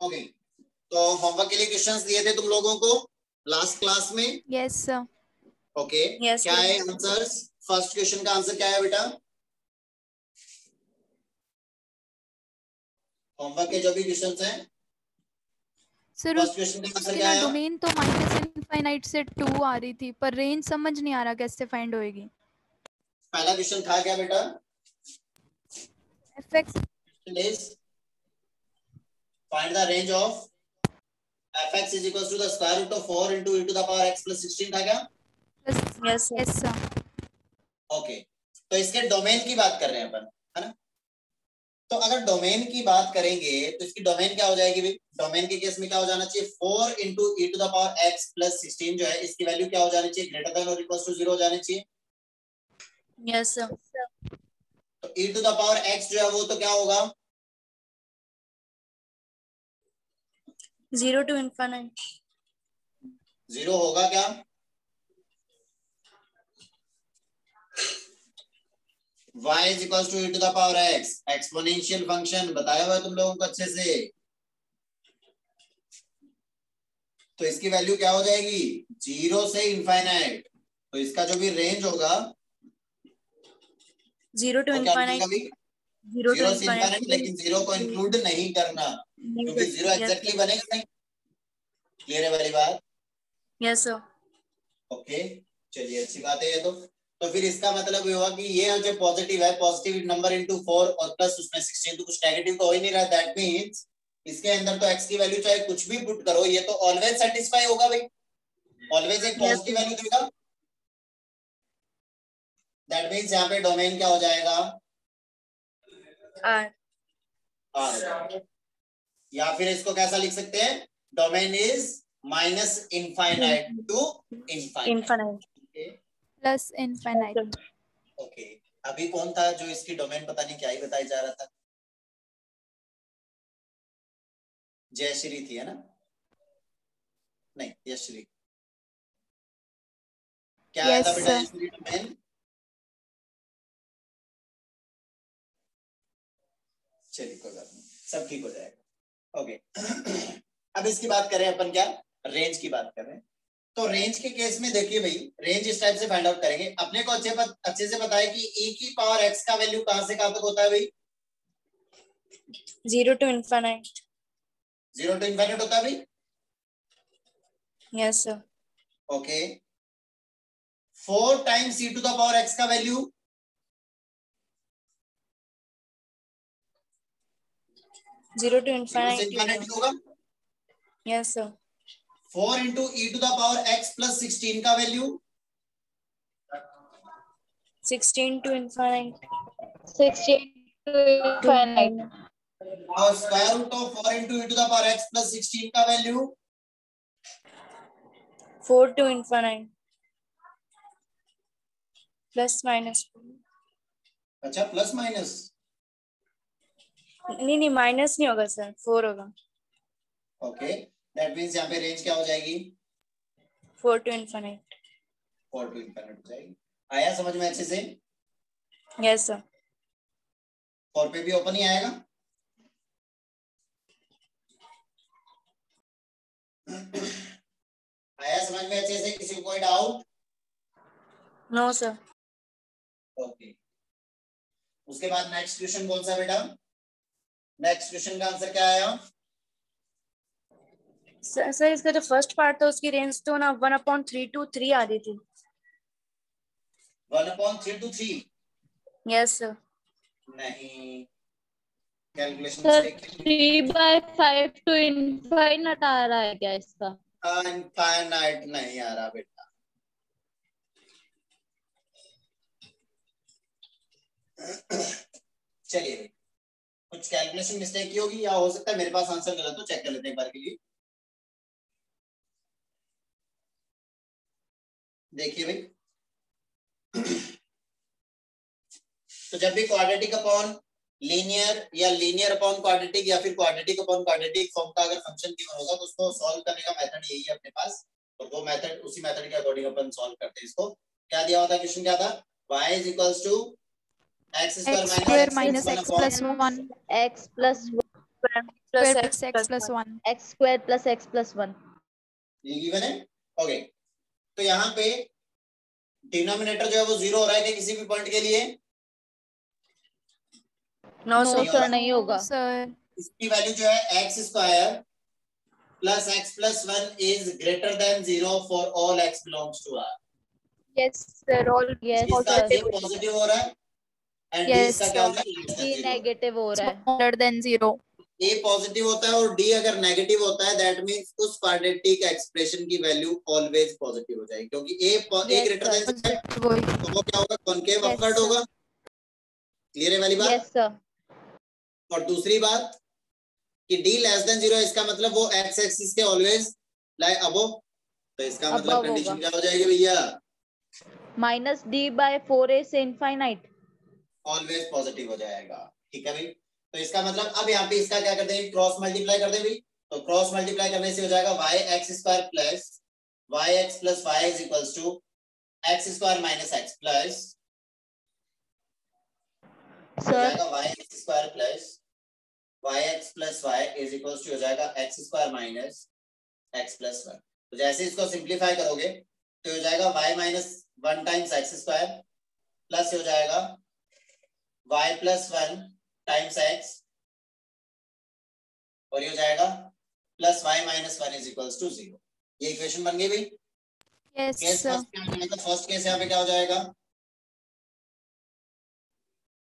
Okay, तो homework के लिए क्वेश्चंस दिए थे तुम लोगों को लास्ट क्लास में? Yes sir. ओके, क्या है आंसर्स? फर्स्ट क्वेश्चन का आंसर क्या है बेटा? होमवर्क के जो भी क्वेश्चंस हैं, सर फर्स्ट क्वेश्चन का आंसर उसकी क्या ना है? डोमेन तो -इनफाइनाइट से 2 आ रही थी, पर रेंज समझ नहीं आ रहा कैसे फाइंड होएगी। पहला क्वेश्चन था क्या बेटा? fx please find the range of fx is equals to the square root of 4 into e to the power x plus 16 था क्या? Yes sir. ओके, तो इसके डोमेन की बात कर रहे हैं अपन, है ना? तो अगर डोमेन की बात करेंगे तो इसकी डोमेन क्या हो जाएगी भाई? डोमेन के केस में क्या हो जाना चाहिए? 4 into e to the power x plus 16 जो है इसकी वैल्यू क्या हो जानी चाहिए? ग्रेटर देन और इक्वल टू 0 हो जानी चाहिए। Yes sir. तो e to the power x जो है वो तो क्या होगा? 0 to infinite। 0 होगा क्या? y is equals to e to the power x, exponential function बताया हुआ है तुम लोगों को अच्छे से। तो इसकी वैल्यू क्या हो जाएगी? 0 से इनफाइनाइट। तो इसका जो भी रेंज होगा 0 to infinite। 0 से इनफाइनाइट, लेकिन 0 को इंक्लूड नहीं करना क्योंकि 0 एग्जैक्टली बनेगा नहीं। क्लियर है वाली बात? Yes sir. ओके, चलिए अच्छी बात है ये तो फिर इसका मतलब ये हुआ कि ये जो पॉजिटिव है, पॉजिटिव नंबर इनटू 4 और प्लस उसमें 16, तो कुछ नेगेटिव तो हो ही नहीं रहा। दैट मींस इसके अंदर तो x की वैल्यू चाहे कुछ भी पुट करो ये तो ऑलवेज सेटिस्फाई होगा भाई, ऑलवेज एक पॉजिटिव वैल्यू देगा। दैट मींस यहाँ पे डोमेन क्या हो जाएगा? R। या फिर इसको कैसा लिख सकते हैं? Domain is minus infinite to infinite plus infinite. Okay, अभी कौन था जो इसकी डोमेन पता नहीं क्या ही बताया जा रहा था? जयश्री थी, है ना? नहीं, यशश्री। क्या आया था बेटा यशश्री डोमेन? चलिए कोई बात नहीं, सब ठीक हो जाएगा। ओके अब इसकी बात करें अपन, क्या रेंज की बात करें तो रेंज के केस में देखिए भाई, रेंज इस टाइप से फाइंड आउट करेंगे। अपने को अच्छे से पता है कि e की पावर x का वैल्यू कहां से कहां तक होता है भाई? 0 to infinite। 0 to infinite होता है भाई? Yes sir. Okay, 4 times e to the power x का वैल्यू 0 to से infinite infinite होगा। Yes sir. 4 into e to the power x plus 16 का value 16 to infinite। 16 to infinite। और square root of 4 into e to the power x plus 16 का value 4 to infinite। Plus minus. अच्छा, plus minus? नहीं minus नहीं होगा sir, 4 होगा। Okay, that means यहाँ पे रेंज क्या हो जाएगी? 4 to infinite। 4 to infinite हो जाएगी। आया समझ में अच्छे से? Yes sir. 4 पे भी ओपन ही आएगा। आया समझ में अच्छे से? किसी को कोई डाउट? No sir. ओके, उसके बाद नेक्स्ट क्वेश्चन कौन सा बेटा? नेक्स्ट क्वेश्चन का आंसर क्या आया? सर इसका जो फर्स्ट पार्ट था उसकी रेंज तो ना 1/3 to 3 आ रही थी। 1/3 to 3? Yes sir. नहीं, calculation sir mistake. 3/5 to infinite आ रहा है क्या इसका? इनफाइनाइट नहीं आ रहा बेटा। चलिए, कुछ कैलकुलेशन मिस्टेक की होगी या हो सकता है मेरे पास आंसर गलत हो, चेक कर लेते हैं एक बार के लिए। देखिए भाई, तो जब भी क्वाड्रेटिक अपॉन लीनियर या लीनियर अपॉन क्वाड्रेटिक या फिर क्वाड्रेटिक अपॉन क्वाड्रेटिक फॉर्म का अगर फंक्शन गिवन होगा तो उसको सॉल्व करने का मेथड यही है अपने पास, तो वो मेथड, उसी मेथड के अकॉर्डिंग अपन सॉल्व करते हैं इसको। क्या दिया हुआ था? क्वेश्चन क्या था? y is equals to x square minus x plus 1 x plus 1 square plus x plus 1. x square plus x plus 1. ये गिवन है. ओके, तो यहाँ पे डिनोमिनेटर जो है वो 0 हो रहा है क्या किसी भी पॉइंट के लिए? नो सर, नहीं होगा. सर इसकी वैल्यू जो है x square plus x plus 1 is greater than 0 for all x belongs to R. yes sir, all Yes, इसका sir. ये पॉजिटिव हो रहा है एंड डी Yes, इसका क्या हो sir. रहा है? Less than d 0. नेगेटिव हो रहा है. smaller than 0. A पॉजिटिव होता है और D अगर नेगेटिव होता है दैट मींस उस क्वाड्रेटिक एक्सप्रेशन की वैल्यू ऑलवेज पॉजिटिव हो जाएगी क्योंकि A Yes, greater than sir. वही. तो वो क्या होगा? Concave Yes, upward sir. होगा. क्लियर है वाली बात? Yes, sir. और दूसरी बात कि D लेस देन 0 इसका मतलब वो x एक्सिस के ऑलवेज लाई अबव. तो इसका मतलब Above कंडीशन होगा. क्या हो जाएगी भैया? माइनस डी बाय 4a से इनफाइनाइट. ऑलवेज पॉजिटिव हो जाएगा. ठीक है भाई. तो इसका मतलब अब यहाँ पे इसका क्या करते हैं? क्रॉस मल्टीप्लाई कर दे भाई. तो क्रॉस मल्टीप्लाई करने से हो जाएगा y x square plus y x plus y is equals to x square minus x plus हो जाएगा y x square plus y x plus y is equals to हो जाएगा x square minus x plus 1. तो जैसे इसको simplify करोगे तो हो जाएगा y minus 1 times x square plus हो जाएगा y प्लस 1 टाइम्स x और ये हो जाएगा plus y minus 1 is equals to 0. ये इक्वेशन बन गई भाई. Yes, case sir. First case यहाँ पे क्या हो जाएगा?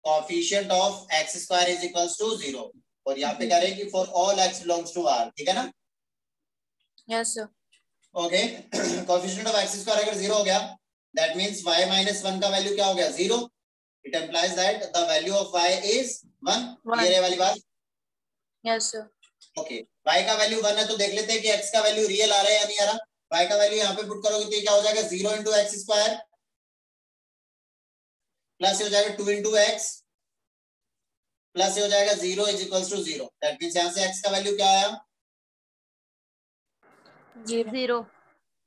Coefficient of x square is equals to 0 और यहाँ पे कह रहे हैं कि for all x belongs to R. ठीक है ना? Yes, sir. Okay. Coefficient of x square अगर 0 हो गया दैट मींस y माइनस 1 का वैल्यू क्या हो गया? 0. It implies that the value of y is 1. Clear है वाली बात? Yes, sir. ओके. y का वैल्यू 1 है तो देख लेते हैं कि x का वैल्यू रियल आ रहा है या नहीं आ रहा. y का वैल्यू यहाँ पे पुट करोगे तो ये क्या हो जाएगा? 0 इंटू एक्स स्क्वायर प्लस हो जाएगा 2 इंटू एक्स प्लस हो जाएगा 0 is equals to 0. That means यहाँ से x का वैल्यू क्या आया? 0.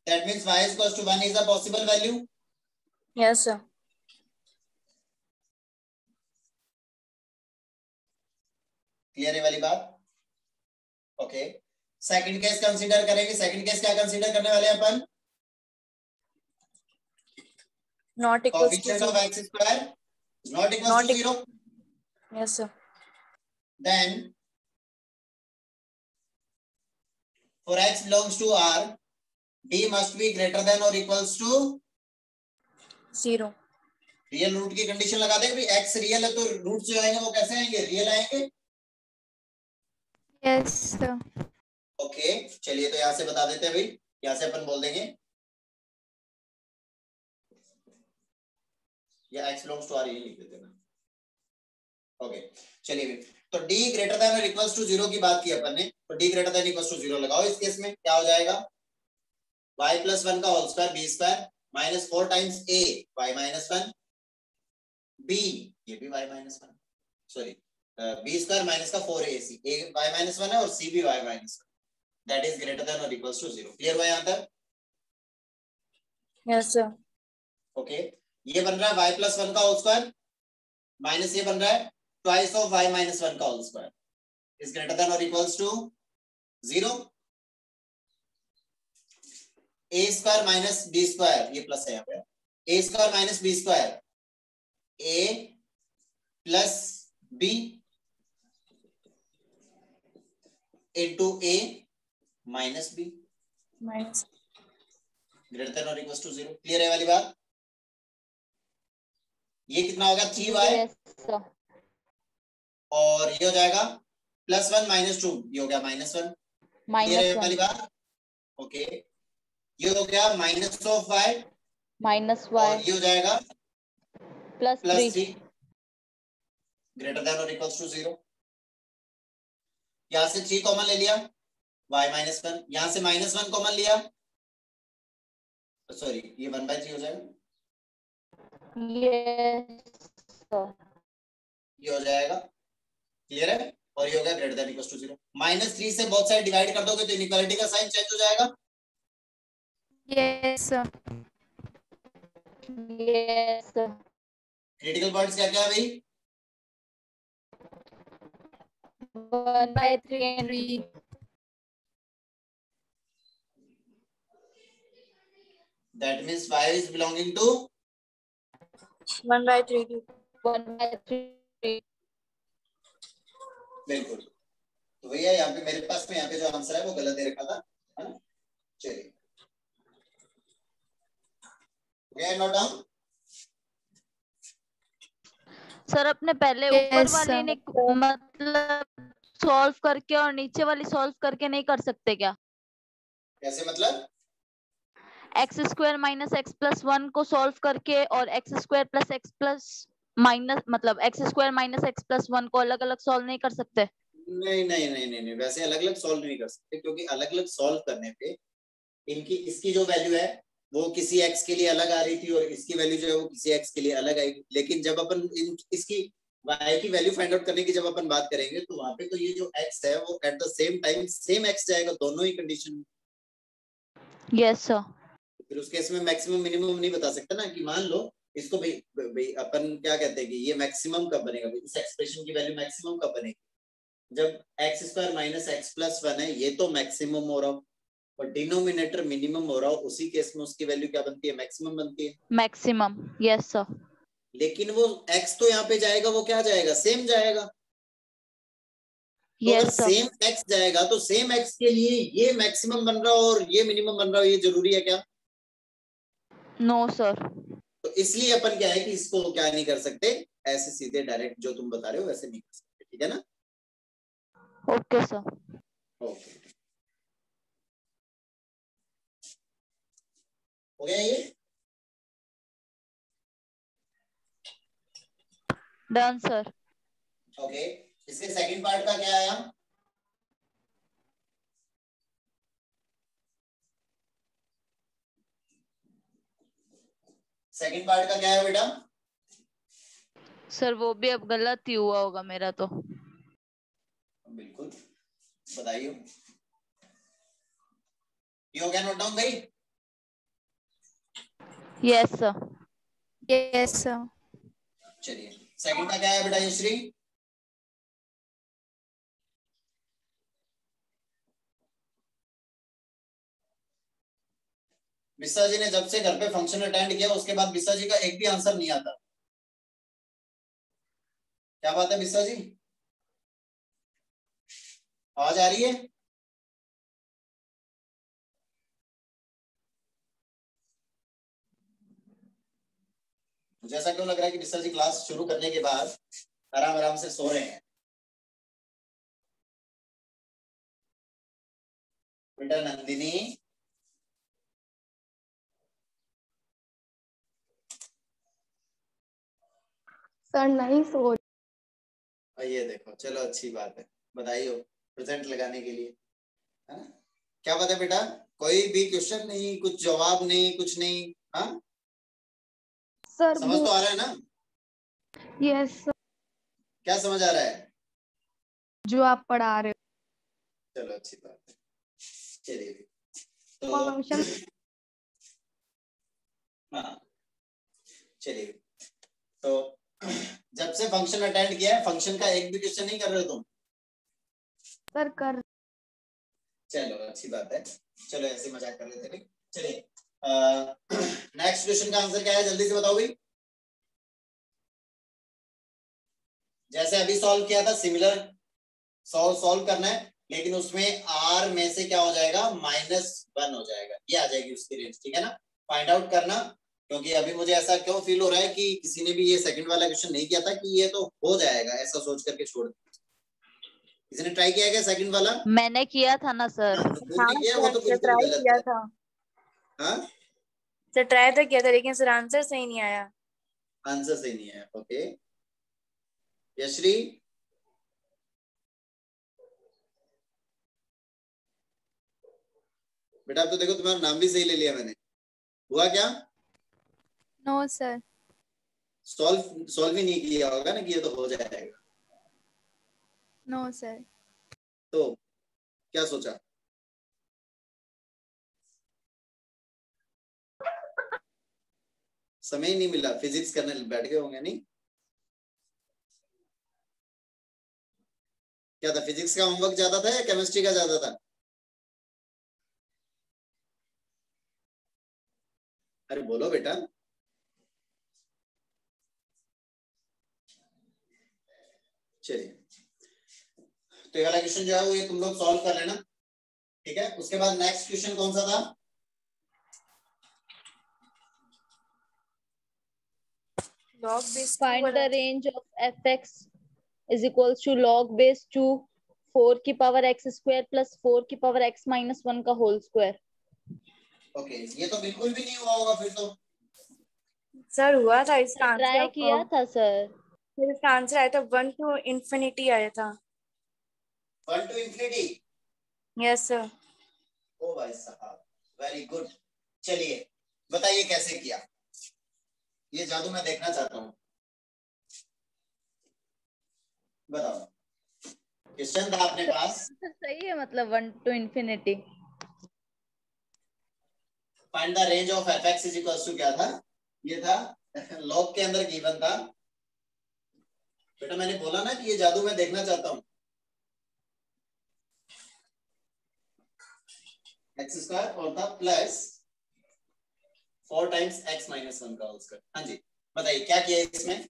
That means y is equals to 1 is a possible value. Yes, sir. Clear है वाली बात? ओके. सेकंड केस कंसीडर करेंगे. सेकंड केस क्या कंसीडर करने वाले हैं अपन? Not equals to coefficient of 0. x square is not equals to 0. Yes, sir. Then for x belongs to R, D must be greater than or equals to 0. Real root की condition लगा देंगे भाई. x real है तो root जो आएंगे वो कैसे आएंगे? रियल आएंगे. Yes, sir. ओके. चलिए तो यहां से बता देते हैं भाई. यहां से अपन बोल देंगे या x belongs to R ये लिख देते हैं ना. ओके. चलिए भाई. तो d ग्रेटर देन और इक्वल्स टू 0 की बात की अपन ने. तो d greater than equals to 0 लगाओ. इस केस में क्या हो जाएगा? y प्लस 1 का whole square b square minus 4 times a y minus 1 b ये भी y minus 1 sorry b square minus का 4ac a y माइनस 1 है और c भी y minus 1 that is greater than और इक्वल्स टू 0. क्लियर हुआ यहां तक? Yes, sir. ओके. ये बन रहा है y प्लस 1 का होल स्क्वायर माइनस ये बन रहा है ट्वाइस ऑफ y माइनस 1 का whole square is greater than और equals to 0. a square minus b square ये प्लस है यहाँ पे. a square minus b square a plus b into a minus b Minus. Greater than और equals to 0. Clear है वाली बात? ये कितना होगा? 3y Yes, sir. और ये हो जाएगा प्लस 1 माइनस 2 ये हो गया माइनस 1. क्लियर है वाली -1. बात? ओके. ये हो गया माइनस ऑफ y -y. और ये हो जाएगा प्लस प्लस 3. 3 ग्रेटर देन और इक्वल्स टू 0. यहां से 3 कॉमन ले लिया y माइनस 1. यहां से माइनस 1 कॉमन लिया सॉरी ये 1/3 हो जाएगा. Yes, sir. ये हो जाएगा. क्लियर है? और ये हो गया ग्रेटर देन इक्वल्स टू 0. -3 से बोथ साइड डिवाइड कर दोगे तो इनइक्वालिटी का साइन चेंज हो जाएगा. Yes, sir. Yes, sir. Critical points क्या क्या है भाई? 1/3 Henry. That means 5 is belonging to 1/3. 1/3. बिल्कुल। तो भैया यहाँ पे मेरे पास में यहाँ पे जो आंसर है वो गलत दे रखा था, है ना? चलिए, नोट डाउन। सर अपने पहले ऊपर वाली ने मतलब सॉल्व करके और नीचे वाली सॉल्व करके नहीं कर सकते क्या? कैसे मतलब? x² - x+1 को सॉल्व करके और x² + x+ माइनस मतलब x² - x+1 को अलग अलग सॉल्व नहीं कर सकते? नहीं नहीं नहीं नहीं नहीं, वैसे अलग अलग सॉल्व नहीं कर सकते, क्योंकि अलग अलग सॉल्व करने पे इनकी इसकी जो वैल्यू है वो किसी x के लिए अलग आ रही थी और इसकी वैल्यू जो है वो किसी x के लिए अलग आएगी। लेकिन जब अपन इसकी y की वैल्यू फाइंड आउट करने की जब अपन बात करेंगे तो वहां पे तो ये जो x है वो at the same time same x जाएगा दोनों ही कंडीशन में। Yes sir. फिर उस केस में मैक्सिमम मिनिमम नहीं बता सकता ना, कि मान लो इसको भाई अपन क्या कहते हैं कि ये मैक्सिमम कब बनेगा, इस एक्सप्रेशन की वैल्यू मैक्सिमम कब बनेगी, जब x² - x+1 है, ये तो मैक्सिमम हो रहा हो और डिनोमिनेटर मिनिमम हो रहा हो, उसी केस में उसकी वैल्यू क्या बनती है? मैक्सिमम बनती है। Maximum, yes sir. लेकिन वो x तो यहाँ पे जाएगा, वो क्या जाएगा? सेम जाएगा। तो अगर यस सर। सेम x जाएगा तो सेम x के लिए ये मैक्सिमम बन रहा हो और ये मिनिमम बन रहा हो, ये जरूरी है क्या? No sir. तो इसलिए अपन क्या है कि इसको क्या नहीं कर सकते, ऐसे सीधे डायरेक्ट जो तुम बता रहे हो वैसे नहीं कर सकते, ठीक है ना? Okay sir. ओके, हो गया ये? Done sir. ओके, इसके सेकंड पार्ट का क्या आया? सेकंड पार्ट का क्या है बेटा? सर वो भी अब गलत ही हुआ होगा मेरा तो। बिल्कुल, बताइए। ये हो गया नोट डाउन भाई? Yes sir. Yes sir. चलिए, सेकंड का क्या है बेटा यश्री? बिस्सा जी ने जब से घर पे फंक्शन अटेंड किया उसके बाद बिस्सा जी का एक भी आंसर नहीं आता। क्या बात है बिस्सा जी, आवाज आ रही है? मुझे ऐसा क्यों लग रहा है कि बिस्सा जी क्लास शुरू करने के बाद आराम आराम से सो रहे हैं। बेटा नंदिनी, सर नहीं सो। ये देखो, चलो अच्छी बात है, बधाई हो प्रेजेंट लगाने के लिए, है ना? क्या बात है बेटा, कोई भी क्वेश्चन नहीं, कुछ जवाब नहीं, कुछ नहीं? हाँ सर समझ तो आ रहा है ना? यस सर, क्या समझ आ रहा है? जो आप पढ़ा रहे चलो अच्छी बात है। चलिए हो तो फंक्शन। हाँ चलिए, तो जब से फंक्शन अटेंड किया है फंक्शन का एक भी क्वेश्चन नहीं कर रहे हो तुम? सर कर। चलो अच्छी बात है, चलो ऐसे मजाक कर लेते हैं। चलिए नेक्स्ट क्वेश्चन का आंसर क्या है जल्दी से बताओ भाई। जैसे अभी सॉल्व किया था सिमिलर सॉल्व करना है, लेकिन उसमें r में से क्या हो जाएगा? -1 हो जाएगा, ये आ जाएगी उसकी रेंज, ठीक है ना? फाइंड आउट करना, क्योंकि अभी मुझे ऐसा क्यों फील हो रहा है कि किसी ने भी ये सेकंड वाला क्वेश्चन नहीं किया था कि ये तो हो जाएगा, ऐसा सोच करके छोड़ दिया। किसी ने ट्राई किया क्या सेकंड वाला? मैंने किया था ना सर। नहीं किया, वो तो बिल्कुल ट्राई गलत किया है। था हाँ सर, ट्राई तो किया था लेकिन सर आंसर सही नहीं आया। आंसर सही नहीं है। ओके यश्री, बेटा अब तो देखो तुम्हारा नाम भी सही ले लिया मैंने, हुआ क्या? No sir. सॉल्व ही नहीं किया होगा ना कि ये तो हो जाएगा, नो सर। तो क्या सोचा? समय ही नहीं मिला, फिजिक्स करने बैठ गए होंगे नहीं? क्या था, फिजिक्स का होमवर्क ज्यादा था या केमिस्ट्री का ज्यादा था? अरे बोलो बेटा। चलिए, तो ये वाला क्वेश्चन जो है वो ये तुम लोग सॉल्व कर लेना, ठीक है। उसके बाद नेक्स्ट क्वेश्चन कौन सा था? log base 2 Find वाला the range of fx is equals to log base 2 4 की पावर x स्क्वायर प्लस 4 की पावर x माइनस 1 का होल स्क्वायर। ओके, ये तो बिल्कुल भी नहीं हुआ होगा फिर तो। सर हुआ था इसका ट्राई आंसर, किया था सर। फिर इसका आंसर आया था 1 to infinity आया था। 1 to infinity? Yes sir. ओ भाई साहब, वेरी गुड। चलिए बताइए कैसे किया, ये जादू मैं देखना चाहता हूँ। बताओ, क्वेश्चन था अपने पास। सही है, मतलब 1 to infinity। Find the range of fx is equals to क्या था, ये था लॉग के अंदर गिवन था। बेटा मैंने बोला ना कि ये जादू मैं देखना चाहता हूँ। एक्स स्क्वायर और था प्लस 4 टाइम्स x माइनस 1 का होल स्क्वायर। हाँ जी बताइए क्या किया इसमें।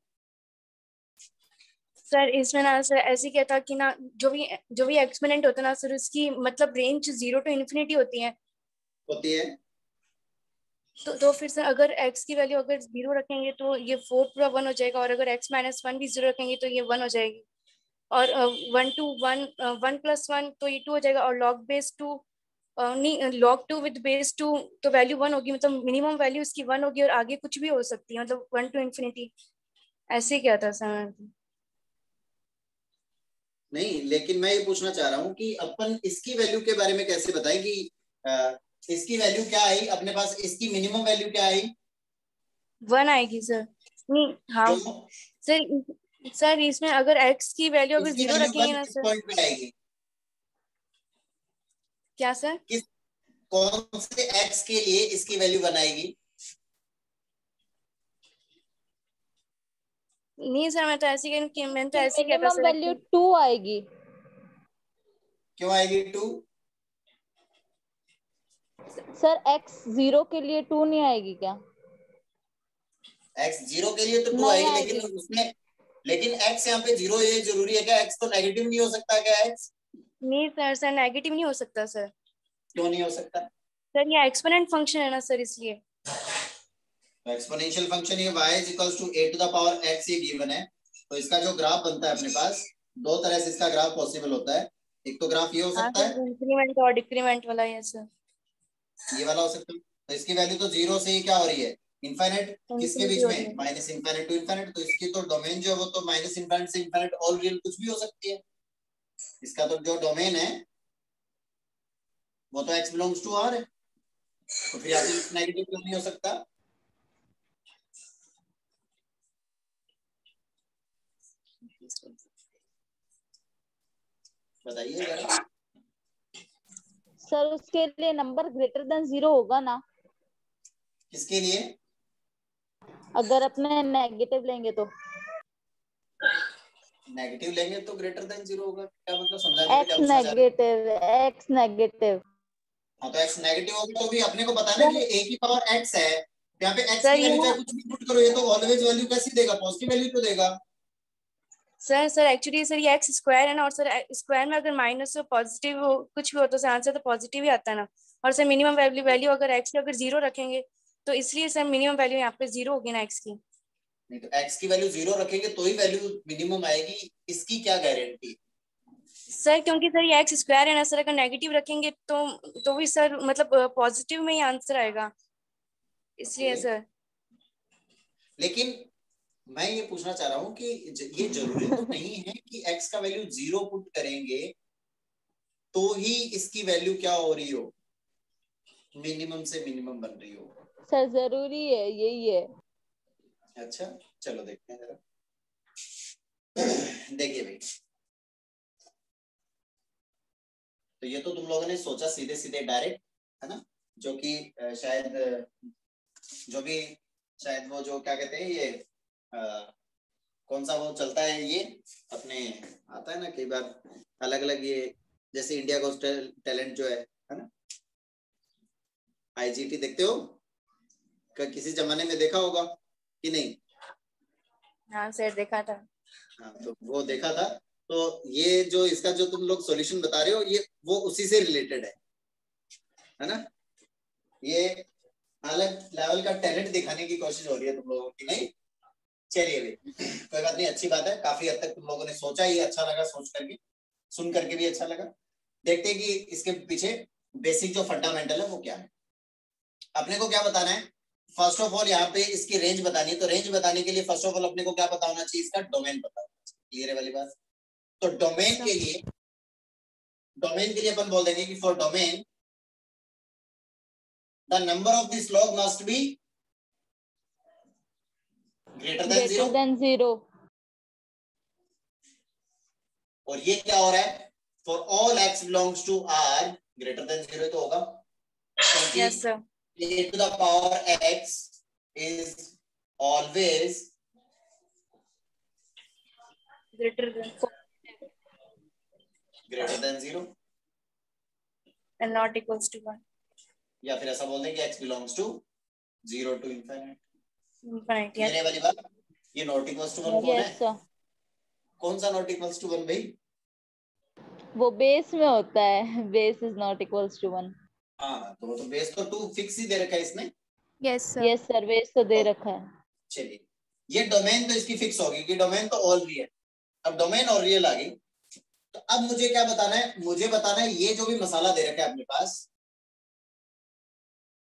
सर इसमें ना सर ऐसे क्या था कि ना जो भी एक्सपोनेंट होता है ना सर, उसकी मतलब रेंज 0 to infinity होती है। तो फिर सर अगर x की वैल्यू अगर 0 रखेंगे तो ये 4 पूरा 1 हो जाएगा, और अगर x माइनस 1 भी 0 रखेंगे तो ये 1 हो जाएगी, और 1 to 1 1 plus 1 तो ये 2 हो जाएगा, और log base 2 नहीं log 2 with base 2 तो वैल्यू 1 होगी, मतलब मिनिमम वैल्यू इसकी 1 होगी और आगे कुछ भी हो सकती है, मतलब 1 to infinity। ऐसे क्या था सर? नहीं, लेकिन मैं ये पूछना चाह रहा हूँ कि अपन इसकी वैल्यू के बारे में कैसे बताएं कि इसकी वैल्यू क्या आई अपने पास, इसकी मिनिमम वैल्यू क्या आई? 1 आएगी सर। नहीं हाँ सर इसमें अगर x की वैल्यू अगर इसकी 0 वैल्यू रखेंगे 1 ना किस सर। पॉइंट पे आएगी? क्या सर? किस कौन से x के लिए इसकी वैल्यू बनाएगी? नहीं सर मैं तो ऐसे कहता था मिनिमम सर वैल्यू 2 आएगी। क्यों आएगी 2? सर x 0 के लिए 2 नहीं आएगी क्या? x 0 के लिए तो 2 नहीं आएगी, आएगी। लेकिन x यहाँ पे 0, ये जरूरी है क्या? x तो नेगेटिव नहीं हो सकता क्या? x नहीं सर नेगेटिव नहीं हो सकता सर। क्यों नहीं हो सकता? सर ये एक्सपोनेंट फंक्शन है ना सर, इसलिए। तो एक्सपोनेंशियल फंक्शन ये y is equals to a to the power x ये गिवन है, तो इसका जो ग्राफ बनता है अपने पास, दो तरह से इसका ग्राफ पॉसिबल होता है। एक तो ग्राफ ये हो हाँ सकता है, सर इंक्रीमेंट और डिक्रीमेंट वाला है सर। ये वाला हो सकता है। तो इसकी वैल्यू तो 0 से ही क्या हो रही है, इनफाइनाइट। किसके इंफिनिटी बीच हो रही में? है। Minus infinite to infinite. तो इसकी तो डोमेन जो है वो तो माइनस इनफाइनाइट से इनफाइनाइट ऑल रियल कुछ भी हो सकती है। इसका तो जो डोमेन है वो तो x बिलोंग्स टू r है, तो फिर यहाँ पे नेगेटिव क्यों नहीं हो सकता? बताइए जरा। सर उसके लिए नंबर ग्रेटर देन 0 होगा ना? किसके लिए? अगर अपने नेगेटिव लेंगे तो। नेगेटिव लेंगे तो ग्रेटर देन 0 होगा, क्या मतलब? समझाने में क्या x पूछना चाह रहे नेगेटिव x नेगेटिव। हो? हाँ तो x नेगेटिव होगा तो भी अपने को पता है ना कि a की पावर x है, तो यहाँ पे x सर की ये वैल्यू ना चाहे कुछ भी पुट करो, ये तो ऑलवेज वैल्यू कैसी देगा? पॉजिटिव वैल्यू तो देगा। सर एक्चुअली सर ये एक्स स्क्वायर है ना, और सर स्क्वायर में अगर माइनस हो पॉजिटिव हो कुछ भी हो तो सर आंसर तो पॉजिटिव ही आता है ना। और सर मिनिमम वैल्यू अगर एक्स की अगर 0 रखेंगे तो इसलिए सर मिनिमम वैल्यू यहाँ पे 0 होगी ना एक्स की। नहीं तो x की वैल्यू 0 रखेंगे तो ही वैल्यू मिनिमम आएगी, इसकी क्या गारंटी? सर क्योंकि सर ये एक्स स्क्वायर है ना सर, अगर नेगेटिव रखेंगे तो भी सर मतलब पॉजिटिव में ही आंसर आएगा, इसलिए सर। लेकिन मैं ये पूछना चाह रहा हूँ कि ये जरूरी तो नहीं है कि x का वैल्यू 0 पुट करेंगे तो ही इसकी वैल्यू क्या हो रही हो, मिनिमम से मिनिमम बन रही हो। सर जरूरी है, यही है। अच्छा चलो देखते हैं जरा। देखिए भाई, तो ये तो तुम लोगों ने सोचा सीधे सीधे डायरेक्ट, है ना, जो कि शायद जो भी शायद वो जो क्या कहते हैं ये कौन सा वो चलता है, ये अपने आता है ना कई बार अलग अलग ये जैसे इंडिया गोट टैलेंट जो है ना, आईजीटी देखते हो, किसी जमाने में देखा होगा कि नहीं? हाँ सर देखा था। हाँ तो वो देखा था। तो ये जो इसका जो तुम लोग सॉल्यूशन बता रहे हो ये वो उसी से रिलेटेड है ना? ये अलग लेवल का टैलेंट दिखाने की कोशिश हो रही है तुम लोगों की, नहीं? चलिए भाई कोई बात नहीं, अच्छी बात है, काफी हद तक तुम लोगों ने सोचा, ये अच्छा लगा सोच करके, सुन करके भी अच्छा लगा। देखते हैं कि इसके पीछे बेसिक जो फंडामेंटल है वो क्या है। अपने को क्या बताना है? फर्स्ट ऑफ ऑल यहाँ पे इसकी रेंज बतानी है, तो रेंज बताने के लिए फर्स्ट ऑफ ऑल अपने को क्या पता होना चाहिए? इसका डोमेन पता होना चाहिए। क्लियर है वाली बात? तो डोमेन के लिए अपन बोल देंगे कि for domain the number of this log must be greater than 0। और ये क्या हो रहा है? For all x belongs to r greater than 0 तो होगा, yes sir. a to the power x is always greater than 0 and not equals to 1। या फिर ऐसा बोल दें कि x belongs to 0 to infinite। Infinite, yes। ये वाली बात, ये नॉट इक्वल्स टू 1 कौन है? कौन सा नॉट इक्वल्स टू 1 भाई? वो बेस में होता है, base is not equals to 1। हाँ तो बेस तो 2 फिक्स ही दे रखा है इसने। Yes sir. Yes sir, base तो दे रखा है। चलिए ये डोमेन तो इसकी फिक्स होगी कि डोमेन तो ऑल रियल। अब डोमेन और रियल आ गई, तो अब मुझे क्या बताना है? मुझे बताना है ये जो भी मसाला दे रखा है अपने पास,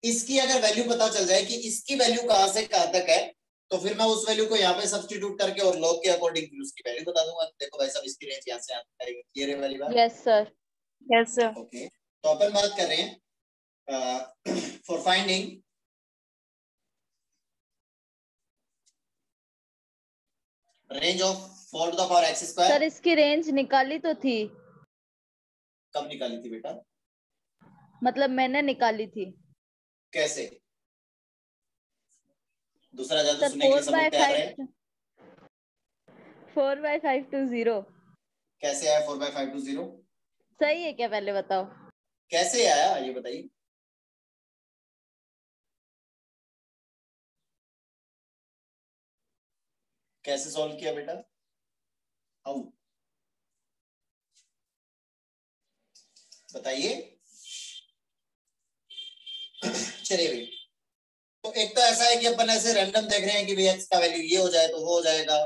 इसकी अगर वैल्यू पता चल जाए कि इसकी वैल्यू कहां से कहां तक है, तो फिर मैं उस वैल्यू को यहाँ पे सब्स्टिट्यूट करके और लॉग के अकॉर्डिंग उसकी वैल्यू बता दूंगा। देखो भाई साहब इसकी रेंज यहाँ से आएगी। क्लियर है वाली बात? Yes sir. Yes sir. Okay तो अपन बात कर रहे हैं for finding range of 4 to the power x square. Sir इसकी रेंज निकाली तो थी। कब निकाली थी बेटा? मतलब मैंने निकाली थी। कैसे? दूसरा जादू सर सुनने के लिए सब लोग तैयार रहे। 4/5 to 0। कैसे आया 4/5 to 0? सही है क्या, पहले बताओ कैसे आया ये बताइए। कैसे सॉल्व किया बेटा? हाउ बताइए। चलिए भाई, तो एक तो ऐसा है कि अपन ऐसे रैंडम देख रहे हैं कि भाई x का वैल्यू ये हो जाए तो वो हो जाएगा,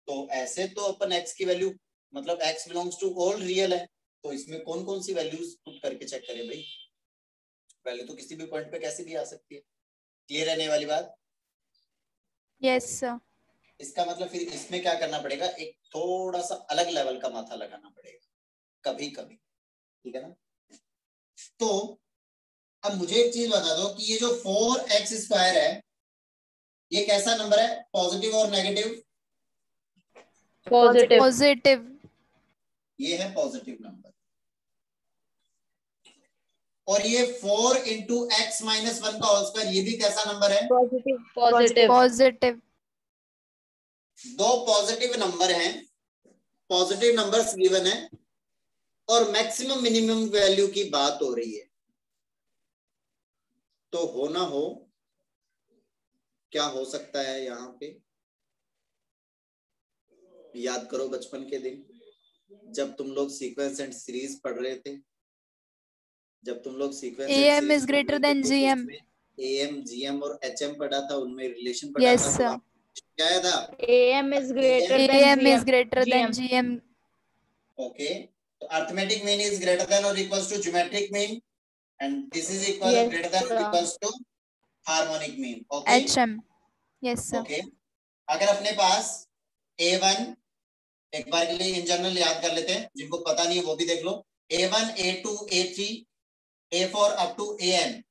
तो ऐसे तो अपन x की वैल्यू मतलब x belongs to all real है, तो इसमें कौन कौन सी वैल्यूज पुट करके चेक करें भाई? वैल्यू तो किसी भी पॉइंट पे कैसे भी आ सकती है। क्लियर रहने वाली बात? Yes sir. इसका मतलब फिर इसमें क्या करना पड़ेगा? एक थोड़ा सा अलग लेवल का माथा लगाना पड़ेगा कभी कभी, ठीक है ना? तो अब मुझे एक चीज बता दो कि ये जो 4x स्क्वायर है ये कैसा नंबर है? पॉजिटिव और नेगेटिव? पॉजिटिव। ये है पॉजिटिव नंबर। और ये 4 into x minus 1 का होल स्क्वायर ये भी कैसा नंबर है? पॉजिटिव। दो पॉजिटिव नंबर हैं, पॉजिटिव नंबर्स गिवन है और मैक्सिमम मिनिमम वैल्यू की बात हो रही है, तो हो ना हो क्या हो सकता है यहाँ पे? याद करो बचपन के दिन जब तुम लोग सीक्वेंस एंड सीरीज पढ़ रहे थे, जब तुम लोग sequence AM is greater than GM। AM GM और HM पढ़ा था, उनमें रिलेशन पढ़ा था, तो क्या आया था? AM is greater than GM। Okay, तो arithmetic mean is greater than और equals to geometric mean and this is equal greater than और equals to harmonic mean. Okay HM। Yes sir. Okay, अगर अपने पास A1 एक बार के लिए in general याद कर लेते हैं, जिनको पता नहीं है वो भी देख लो। A1 A2 A3 A4 up to AN,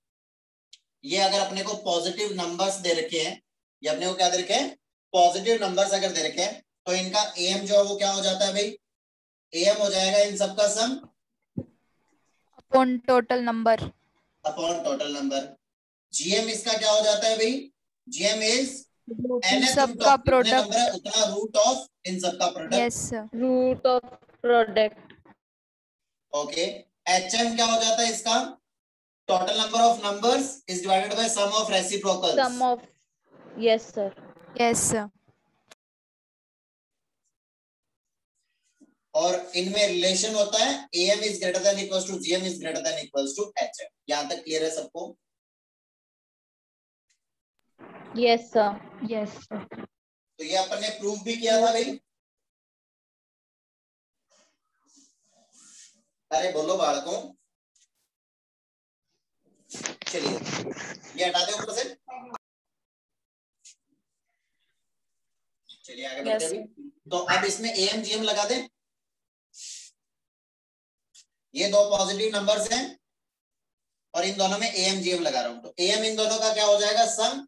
ये अगर अपने को पॉजिटिव नंबर्स दे रखे हैं, ये अपने को क्या दे रखे हैं? पॉजिटिव नंबर्स अगर दे रखे हैं, तो इनका AM जो है वो क्या हो जाता है भाई? AM हो जाएगा इन सबका सम अपॉन टोटल नंबर। GM इसका क्या हो जाता है भाई? GM इज इन सबका प्रोडक्ट, उतना रूट ऑफ इन सबका product. Yes sir. Root of product. Okay, HM क्या हो जाता है इसका? Total number of numbers is divided by sum of reciprocals. Sum of, yes sir. Yes sir. और इनमें रिलेशन होता है AM is greater than equals to GM is greater than equals to HM। यहां तक क्लियर है सबको? Yes sir. Yes sir. तो ये अपन ने प्रूव भी किया था भाई। अरे बोलो बालकों, चलिए ये हटा दे ऊपर से। चलिए आगे बढ़ते हैं अभी। तो अब इसमें AM GM लगा दें। ये दो पॉजिटिव नंबर्स हैं और इन दोनों में AM GM लगा रहा हूं। तो AM इन दोनों का क्या हो जाएगा? सम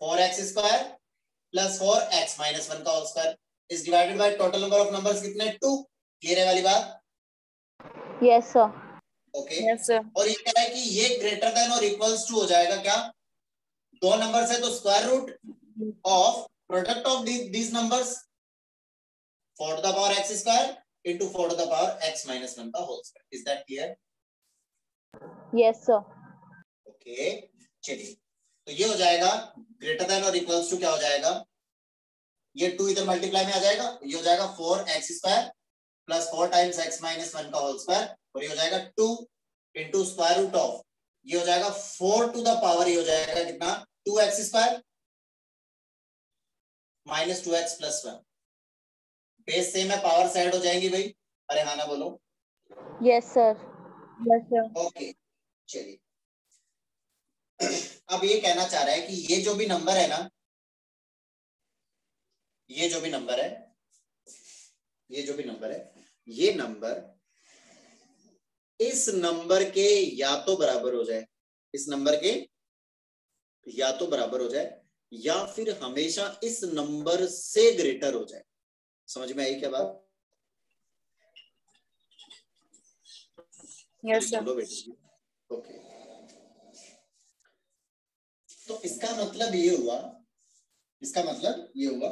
4x square plus 4x minus 1 का whole square is divided by total number of numbers कितने? 2। क्लियर है वाली बात? Yes sir. Okay. Yes sir. और ये कह रहा है कि ये ग्रेटर देन और इक्वल्स टू हो जाएगा क्या? दो नंबर्स है तो square root of product of these numbers 4 to the power x square into 4 to the power x minus 1 का whole square. Is that clear? Yes sir. Okay, चलिए तो ये हो जाएगा ग्रेटर देन और इक्वल्स टू क्या हो जाएगा? ये 2 इधर मल्टीप्लाई में आ जाएगा, ये हो जाएगा 4x square plus 4 times x minus 1 का होल स्क्वायर और ये हो जाएगा 2 इंटू स्क्वायर रूट ऑफ, ये हो जाएगा 4 टू द पावर, ये हो जाएगा कितना? 2x square minus 2x plus 1। Base same है, पावर साइड हो जाएंगी भाई। अरे हाँ ना बोलो। Yes sir. Yes sir. Okay, चलिए अब ये कहना चाह रहा है कि ये जो भी नंबर है ना, ये जो भी नंबर है, ये जो भी नंबर है, ये नंबर इस नंबर के या तो बराबर हो जाए, इस नंबर के या तो बराबर हो जाए या फिर हमेशा इस नंबर से ग्रेटर हो जाए। समझ में आई क्या बात? Yes sir. बोलो बेटी। ओके, तो इसका मतलब ये हुआ, इसका मतलब ये हुआ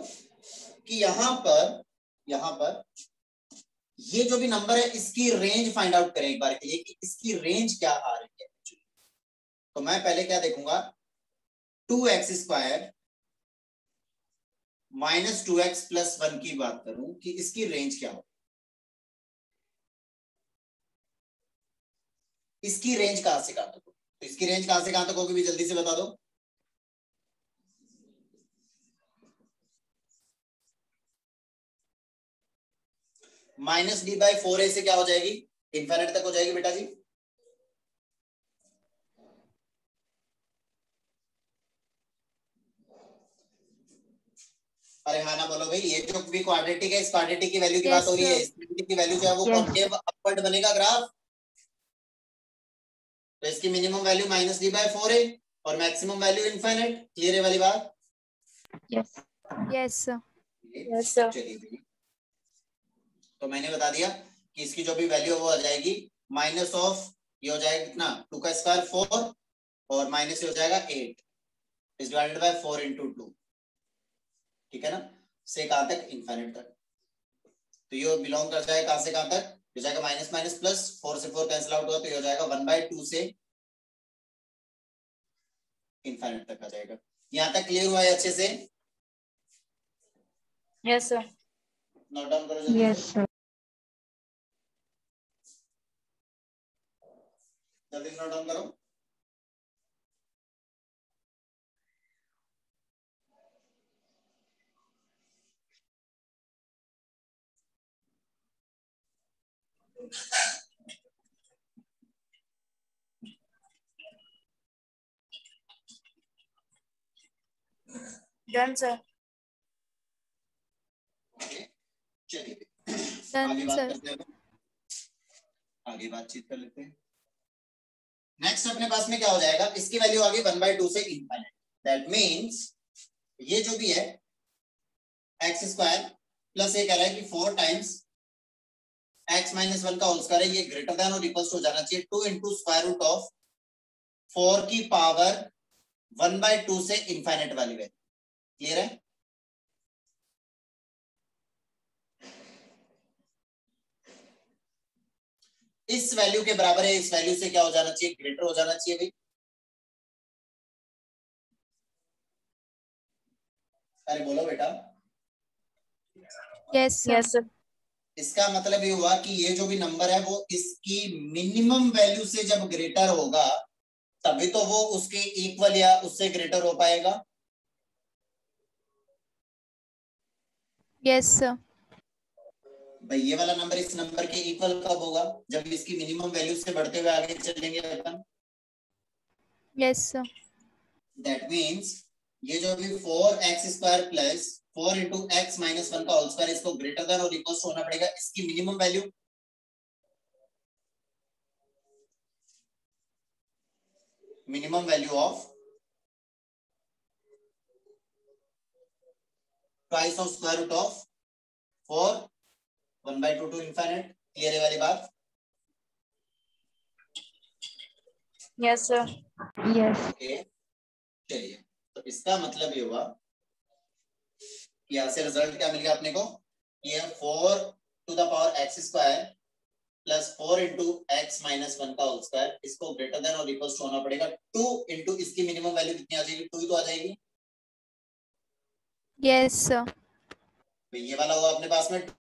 कि यहां पर ये जो भी नंबर है इसकी रेंज फाइंड आउट करें एक बार के लिए कि इसकी रेंज क्या आ रही है। तो मैं पहले क्या देखूंगा? 2x square minus 2x plus 1 की बात करूं कि इसकी रेंज क्या हो। इसकी रेंज कहां से कहां तक हो? तो इसकी रेंज कहां से कहां तक होगी भी जल्दी से बता दो। माइनस डी बाई 4a से क्या हो जाएगी? इनफाइनाइट तक हो जाएगी बेटा जी। अरे हाँ ना बोलो भाई। ये जो भी क्वाड्रेटिक है, इस क्वाड्रेटिक की वैल्यू की बात हो रही है। इस क्वाड्रेटिक की वैल्यू जो है वो कॉन्केव अपवर्ड बनेगा ग्राफ। तो इसकी minimum value minus D by 4a और मैक्सिमम वैल्यू इनफाइनाइट। क्लियर है वाली बात? Yes yes yes sir. चलिए, तो मैंने बता दिया कि इसकी जो भी वैल्यू है वो आ जाएगी माइनस ऑफ, ये हो जाएगा कितना? 2 का स्क्वायर 4 और माइनस ये हो जाएगा 8 इज डिवाइडेड बाय 4 इंटू 2। ठीक है ना? से कहां तक? इनफाइनाइट तक। तो ये बिलोंग कर जाएगा कहां से कहां तक? हो जाएगा माइनस माइनस प्लस, 4 से 4 कैंसिल आउट होगा तो ये हो जाएगा 1/2 से इनफाइनाइट तक आ जाएगा। यहां तक क्लियर हुआ है अच्छे से? Yes sir. नोट डाउन करो जल्दी। Yes sir. जल्दी नोट डाउन करो। Done sir. चलिए डन आगे बात सर। करते हैं, आगे बातचीत कर लेते हैं। नेक्स्ट अपने पास में क्या हो जाएगा? इसकी वैल्यू आ गई 1/2 से इनफाइनाइट। दैट मींस ये जो भी है एक्स स्क्वायर प्लस ये कह रहा है कि 4 टाइम्स x माइनस 1 का होल स्क्वायर है, ये ग्रेटर देन और इक्वल्स हो जाना चाहिए 2 इंटू स्क्वायर रूट ऑफ 4 की पावर 1/2 से इनफाइनाइट वाली वैल्यू। क्लियर है? इस वैल्यू के बराबर है, इस वैल्यू से क्या हो जाना चाहिए, ग्रेटर हो जाना चाहिए भाई। अरे बोलो बेटा। Yes yes sir. इसका मतलब ये हुआ कि ये जो भी नंबर है वो इसकी मिनिमम वैल्यू से जब ग्रेटर होगा तभी तो वो उसके इक्वल या उससे ग्रेटर हो पाएगा। Yes sir. भाई ये वाला नंबर इस नंबर के इक्वल कब होगा, जब इसकी मिनिमम वैल्यू से बढ़ते हुए आगे चलेंगे अपन। Yes sir. दैट मीन्स ये जो भी 4x square plus 4 into x minus 1 का होल स्क्वायर, इसको ग्रेटर देन और इक्वल होना पड़ेगा इसकी minimum value. Minimum value of twice of square root of 4 1/2 to infinite. Clear है वाली बात? Yes sir. यस ओके चलिए, तो इसका मतलब ये हुआ कि यहां से रिजल्ट क्या मिल गया अपने को, ये 4 to the power x square plus 4 into x minus 1 का होल स्क्वायर, इसको ग्रेटर देन और इक्वल होना पड़ेगा 2 इंटू इसकी मिनिमम वैल्यू कितनी आ जाएगी, 2 ही तो आ जाएगी। Yes sir. ये वाला हुआ अपने पास में